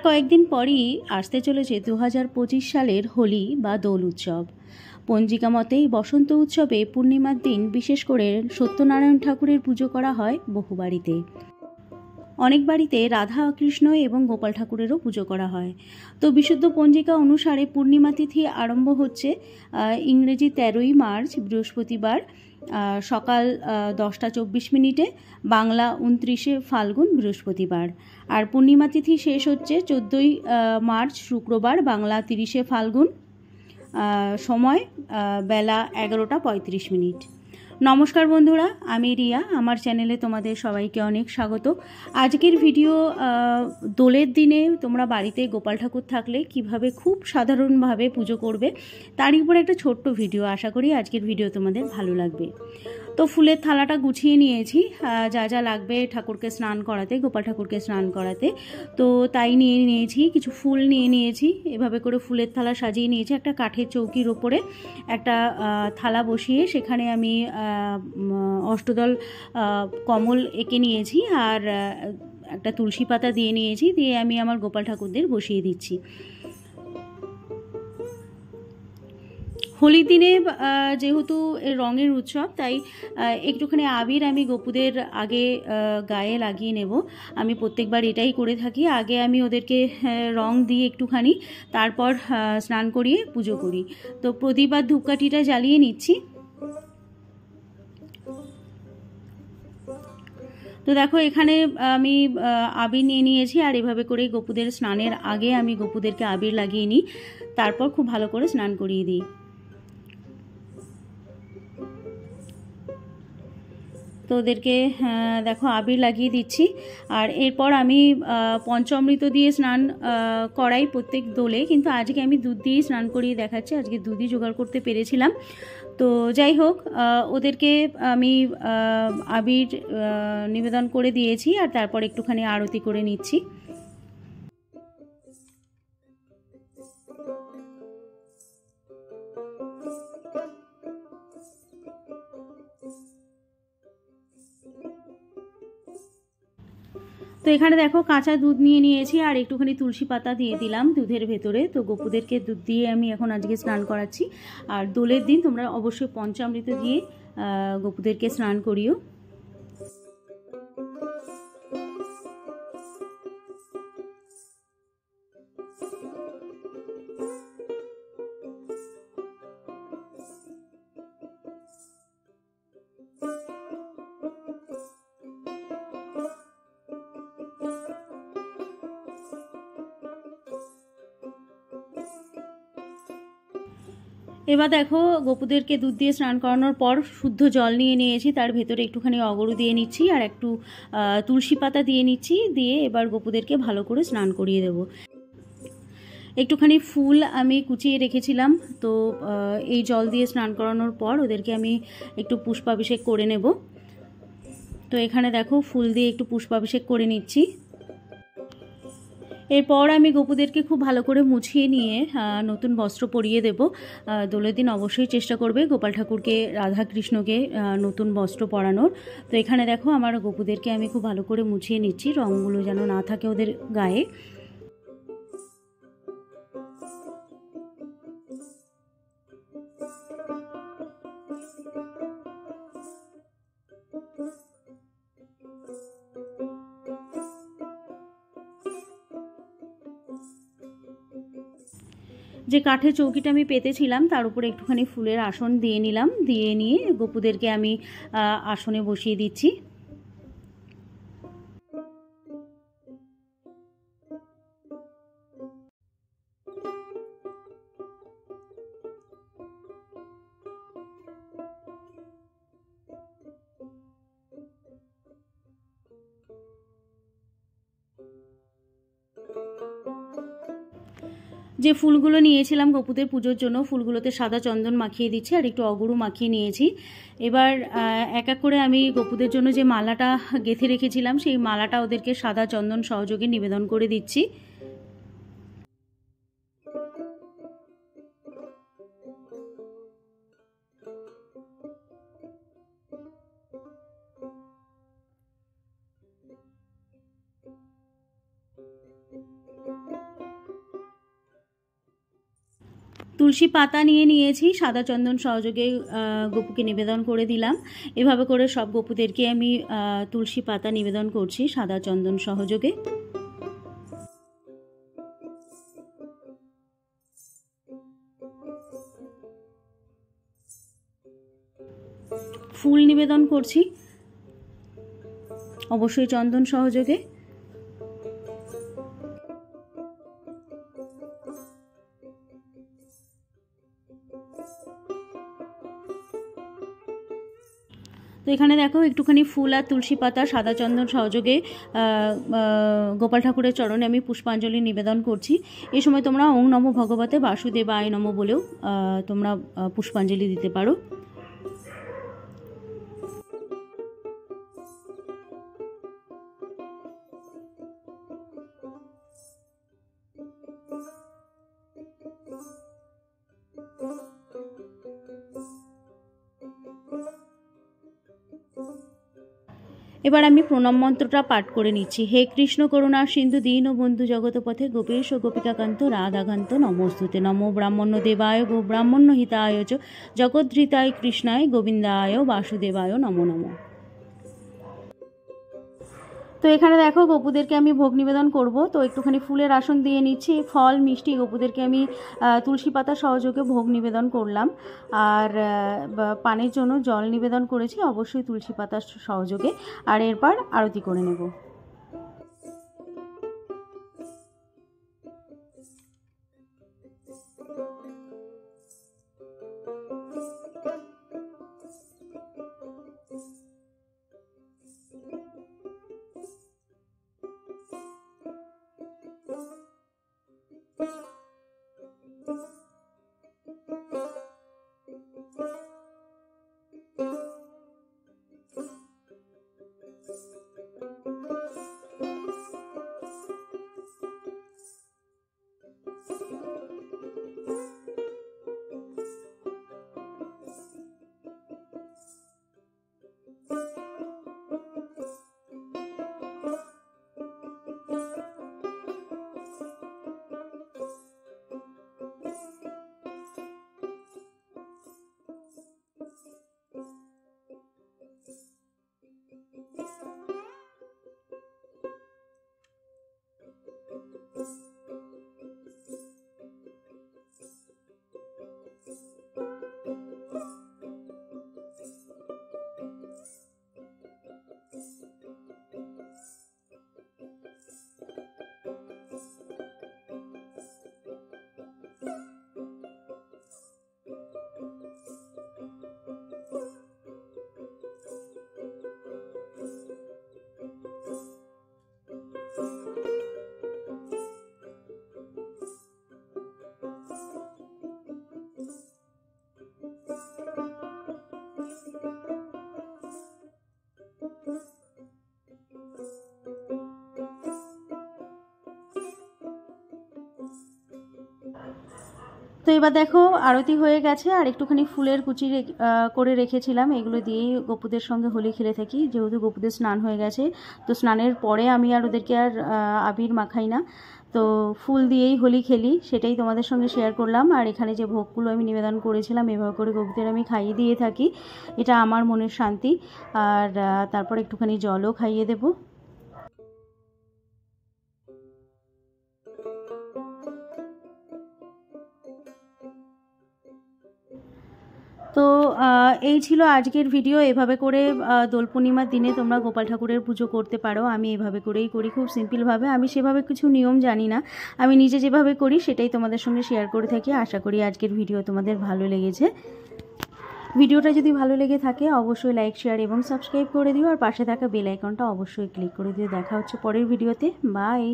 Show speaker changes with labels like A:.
A: কয়েকদিন পরই আসতে চলেছে 2025 সালের হোলি বা দোল উৎসব। পঞ্জিকা মতেই বসন্ত উৎসবে পূর্ণিমার দিন বিশেষ করে সত্যনারায়ণ ঠাকুরের পুজো করা হয় বহু বাড়িতে। অনেক বাড়িতে রাধা কৃষ্ণ এবং গোপাল ঠাকুরেরও পুজো করা হয়। তো বিশুদ্ধ পঞ্জিকা অনুসারে পূর্ণিমা তিথি আরম্ভ হচ্ছে ইংরেজি 13ই মার্চ বৃহস্পতিবার সকাল 10:24, বাংলা 29শে ফাল্গুন বৃহস্পতিবার। আর পূর্ণিমা তিথি শেষ হচ্ছে 14ই মার্চ শুক্রবার, বাংলা 30শে ফাল্গুন, সময় বেলা 11:35। নমস্কার বন্ধুরা, আমি রিয়া, আমার চ্যানেলে তোমাদের সবাইকে অনেক স্বাগত। আজকের ভিডিও দোলের দিনে তোমরা বাড়িতে গোপাল ঠাকুর থাকলে কিভাবে খুব সাধারণভাবে পুজো করবে তারই উপর একটা ছোট্ট ভিডিও। আশা করি আজকের ভিডিও তোমাদের ভালো লাগবে। তো ফুলের থালাটা গুছিয়ে নিয়েছি, যা যা লাগবে ঠাকুরকে স্নান করাতে, গোপাল ঠাকুরকে স্নান করাতে, তো তাই নিয়ে নিয়েছি। কিছু ফুল নিয়ে নিয়েছি, এভাবে করে ফুলের থালা সাজিয়ে নিয়েছি। একটা কাঠের চৌকির ওপরে একটা থালা বসিয়ে সেখানে আমি অষ্টদল কমল এঁকে নিয়েছি আর একটা তুলসী পাতা দিয়ে নিয়েছি, দিয়ে আমি আমার গোপাল ঠাকুরদের বসিয়ে দিচ্ছি। হোলির দিনে যেহেতু রঙের উৎসব, তাই একটুখানি আবির আমি গোপুদের আগে গায়ে লাগিয়ে নেব। আমি প্রত্যেকবার এটাই করে থাকি, আগে আমি ওদেরকে রং দিয়ে একটুখানি, তারপর স্নান করিয়ে পুজো করি। তো প্রদীপ আর ধূপকাঠিটা জ্বালিয়ে নিচ্ছি। তো দেখো, এখানে আমি আবির নিয়ে নিয়েছি আর এভাবে করে গোপুদের স্নানের আগে আমি গোপুদেরকে আবির লাগিয়ে নিই, তারপর খুব ভালো করে স্নান করিয়ে দিই। তো ওদেরকে দেখো আবির লাগিয়ে দিচ্ছি। আর এরপর আমি পঞ্চামৃত দিয়ে স্নান করাই প্রত্যেক দোলে, কিন্তু আজকে আমি দুধ দিয়েই স্নান করিয়ে দেখাচ্ছি। আজকে দুধই জোগাড় করতে পেরেছিলাম। তো যাই হোক, ওদেরকে আমি আবির নিবেদন করে দিয়েছি আর তারপর একটুখানি আরতি করে নিচ্ছি। তো এখানে দেখো কাঁচা দুধ নিয়ে নিয়েছি আর একটুখানি তুলসী পাতা দিয়ে দিলাম দুধের ভেতরে। তো গোপুদেরকে দুধ দিয়ে আমি এখন আজকে স্নান করাচ্ছি। আর দোলের দিন তোমরা অবশ্যই পঞ্চামৃত দিয়ে গোপুদেরকে স্নান করিও। এবার দেখো, গোপুদেরকে দুধ দিয়ে স্নান করানোর পর শুদ্ধ জল নিয়ে নিয়েছি, তার ভেতরে একটুখানি অগরু দিয়ে নিচ্ছি আর একটু তুলসী পাতা দিয়ে নিচ্ছি, দিয়ে এবার গোপুদেরকে ভালো করে স্নান করিয়ে দেব। একটুখানি ফুল আমি কুচিয়ে রেখেছিলাম, তো এই জল দিয়ে স্নান করানোর পর ওদেরকে আমি একটু পুষ্পাভিষেক করে নেব। তো এখানে দেখো ফুল দিয়ে একটু পুষ্পাভিষেক করে নিচ্ছি। এরপর আমি গোপুদেরকে খুব ভালো করে মুছিয়ে নিয়ে নতুন বস্ত্র পরিয়ে দেব। দোলের দিন অবশ্যই চেষ্টা করবে গোপাল ঠাকুরকে, রাধা কৃষ্ণকে নতুন বস্ত্র পরানোর। তো এখানে দেখো আমার গোপুদেরকে আমি খুব ভালো করে মুছিয়ে নিচ্ছি, রঙগুলো যেন না থাকে ওদের গায়ে। যে কাঠের চৌকিটা আমি পেতেছিলাম তার উপরে একটুখানি ফুলের আসন দিয়ে নিলাম, দিয়ে নিয়ে গোপুদেরকে আমি আসনে বসিয়ে দিচ্ছি। যে ফুলগুলো নিয়েছিলাম গোপুদের পুজোর জন্য, ফুলগুলোতে সাদা চন্দন মাখিয়ে দিচ্ছি আর একটু অগরু মাখিয়ে নিয়েছি। এবার এক এক করে আমি গোপুদের জন্য যে মালাটা গেঁথে রেখেছিলাম সেই মালাটা ওদেরকে সাদা চন্দন সহযোগে নিবেদন করে দিচ্ছি। তুলসী পাতা নিয়ে নিয়েছি, সাদা চন্দন সহযোগে গোপুকে নিবেদন করে দিলাম। এভাবে করে সব গোপুদেরকে আমি তুলসী পাতা নিবেদন করছি সাদা চন্দন সহযোগে। ফুল নিবেদন করছি অবশ্যই চন্দন সহযোগে। তো এখানে দেখো একটুখানি ফুল আর তুলসী পাতা সাদা চন্দন সহযোগে গোপাল ঠাকুরের চরণে আমি পুষ্পাঞ্জলি নিবেদন করছি। এই সময় তোমরা ওং নমো ভগবতে বাসুদেবায় নমো বলেও তোমরা পুষ্পাঞ্জলি দিতে পারো। এবার আমি প্রণাম মন্ত্রটা পাঠ করে নিচ্ছি। হে কৃষ্ণ করুণা সিন্ধু দীন ও বন্ধু জগৎপথে গোপেশ ও গোপিকাকান্ত রাধাকান্ত নমস্তুতে। নমো ব্রাহ্মণ্য দেবায় গো ব্রাহ্মণ্য হিতায় চ জগদ্ধৃতায় কৃষ্ণায় গোবিন্দায় বাসুদেবায় নমো নমো। তো এখানে দেখো গোপুদেরকে আমি ভোগ নিবেদন করব। তো একটুখানি ফুলের আসন দিয়ে নিচ্ছি, ফল মিষ্টি গোপুদেরকে আমি তুলসী পাতা সহযোগে ভোগ নিবেদন করলাম। আর পানের জন্য জল নিবেদন করেছি অবশ্যই তুলসী পাতা সহযোগে। আর এরপর আরতি করে নেব। তো এবার দেখো আরতি হয়ে গেছে। আর একটুখানি ফুলের কুচি করে রেখেছিলাম, এগুলো দিয়েই গোপুদের সঙ্গে হোলি খেলে থাকি। যেহেতু গোপুদের স্নান হয়ে গেছে, তো স্নানের পরে আমি আর ওদেরকে আর আবির মাখাই না, তো ফুল দিয়েই হোলি খেলি, সেটাই তোমাদের সঙ্গে শেয়ার করলাম। আর এখানে যে ভোগগুলো আমি নিবেদন করেছিলাম এভাবে করে গোপুদের আমি খাইয়ে দিয়ে থাকি, এটা আমার মনের শান্তি। আর তারপর একটুখানি জলও খাইয়ে দেবো। তো এই ছিল আজকের ভিডিও। এভাবে করে দোল পূর্ণিমার দিনে তোমরা গোপাল ঠাকুরের পুজো করতে পারো। আমি এভাবে করেই করি, খুব সিম্পলভাবে। আমি সেভাবে কিছু নিয়ম জানি না, আমি নিজে যেভাবে করি সেটাই তোমাদের সঙ্গে শেয়ার করে থাকি। আশা করি আজকের ভিডিও তোমাদের ভালো লেগেছে। ভিডিওটা যদি ভালো লেগে থাকে অবশ্যই লাইক, শেয়ার এবং সাবস্ক্রাইব করে দিও। আর পাশে থাকা বেল আইকনটা অবশ্যই ক্লিক করে দিও। দেখা হচ্ছে পরের ভিডিওতে। বাই।